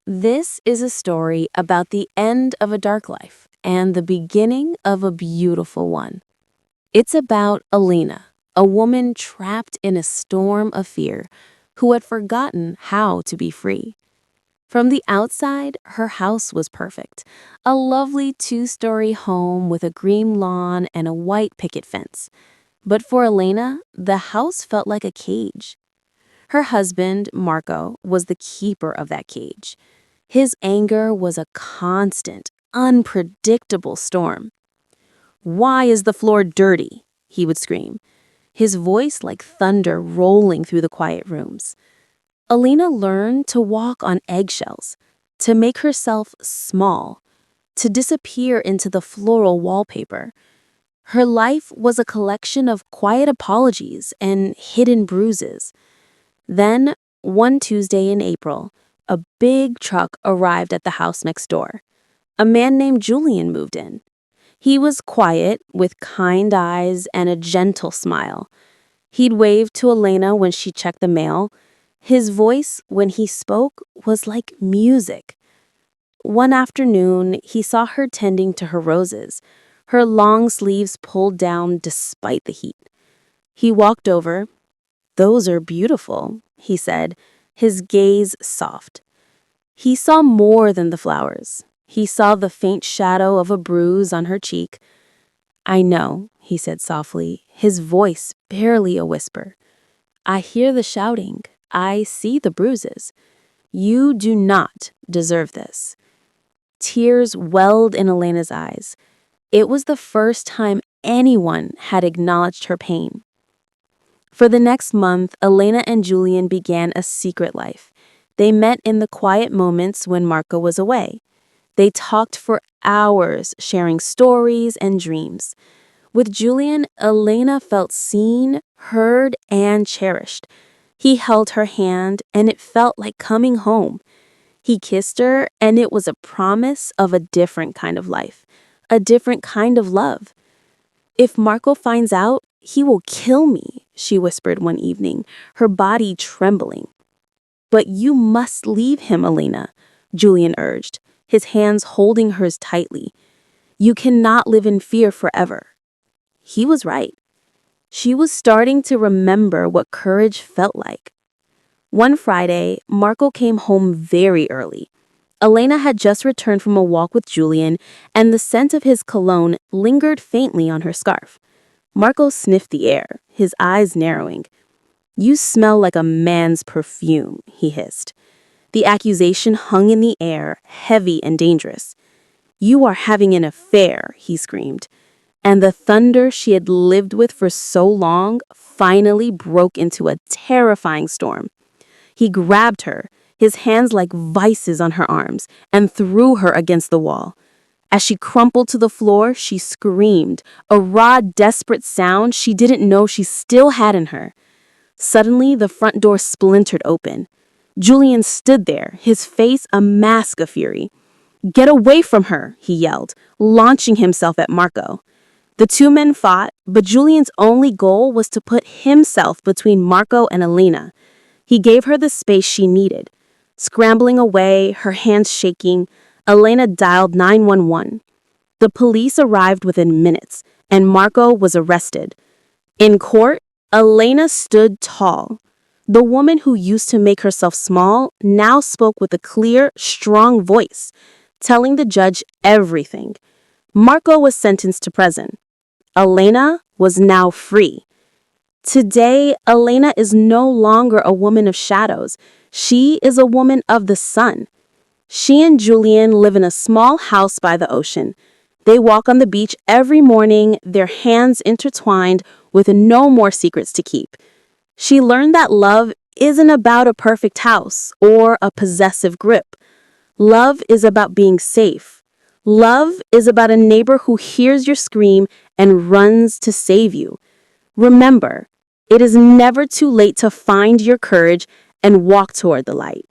This is a story about the end of a dark life and the beginning of a beautiful one. It's about Elena, a woman trapped in a storm of fear who had forgotten how to be free. From the outside, her house was perfect, a lovely two-story home with a green lawn and a white picket fence. But for Elena, the house felt like a cage. Her husband, Marco, was the keeper of that cage. His anger was a constant, unpredictable storm. "Why is the floor dirty?" he would scream, his voice like thunder rolling through the quiet rooms. Elena learned to walk on eggshells, to make herself small, to disappear into the floral wallpaper. Her life was a collection of quiet apologies and hidden bruises. Then, one Tuesday in April, a big truck arrived at the house next door. A man named Julian moved in. He was quiet, with kind eyes and a gentle smile. He'd wave to Elena when she checked the mail. His voice, when he spoke, was like music. One afternoon, he saw her tending to her roses, her long sleeves pulled down despite the heat. He walked over. "Those are beautiful," he said, his gaze soft. He saw more than the flowers. He saw the faint shadow of a bruise on her cheek. "I know," he said softly, his voice barely a whisper. "I hear the shouting. I see the bruises. You do not deserve this." Tears welled in Elena's eyes. It was the first time anyone had acknowledged her pain. For the next month, Elena and Julian began a secret life. They met in the quiet moments when Marco was away. They talked for hours, sharing stories and dreams. With Julian, Elena felt seen, heard, and cherished. He held her hand, and it felt like coming home. He kissed her, and it was a promise of a different kind of life, a different kind of love. "If Marco finds out, he will kill me," she whispered one evening, her body trembling. "But you must leave him, Elena," Julian urged, his hands holding hers tightly. "You cannot live in fear forever." He was right. She was starting to remember what courage felt like. One Friday, Marco came home very early. Elena had just returned from a walk with Julian, and the scent of his cologne lingered faintly on her scarf. Marco sniffed the air, his eyes narrowing. "You smell like a man's perfume," he hissed. The accusation hung in the air, heavy and dangerous. "You are having an affair," he screamed. And the thunder she had lived with for so long finally broke into a terrifying storm. He grabbed her, his hands like vices on her arms, and threw her against the wall. As she crumpled to the floor, she screamed, a raw, desperate sound she didn't know she still had in her. Suddenly, the front door splintered open. Julian stood there, his face a mask of fury. "Get away from her," he yelled, launching himself at Marco. The two men fought, but Julian's only goal was to put himself between Marco and Elena. He gave her the space she needed. Scrambling away, her hands shaking, Elena dialed 911. The police arrived within minutes, and Marco was arrested. In court, Elena stood tall. The woman who used to make herself small now spoke with a clear, strong voice, telling the judge everything. Marco was sentenced to prison. Elena was now free. Today, Elena is no longer a woman of shadows. She is a woman of the sun. She and Julian live in a small house by the ocean. They walk on the beach every morning, their hands intertwined, with no more secrets to keep. She learned that love isn't about a perfect house or a possessive grip. Love is about being safe. Love is about a neighbor who hears your scream and runs to save you. Remember, it is never too late to find your courage and walk toward the light.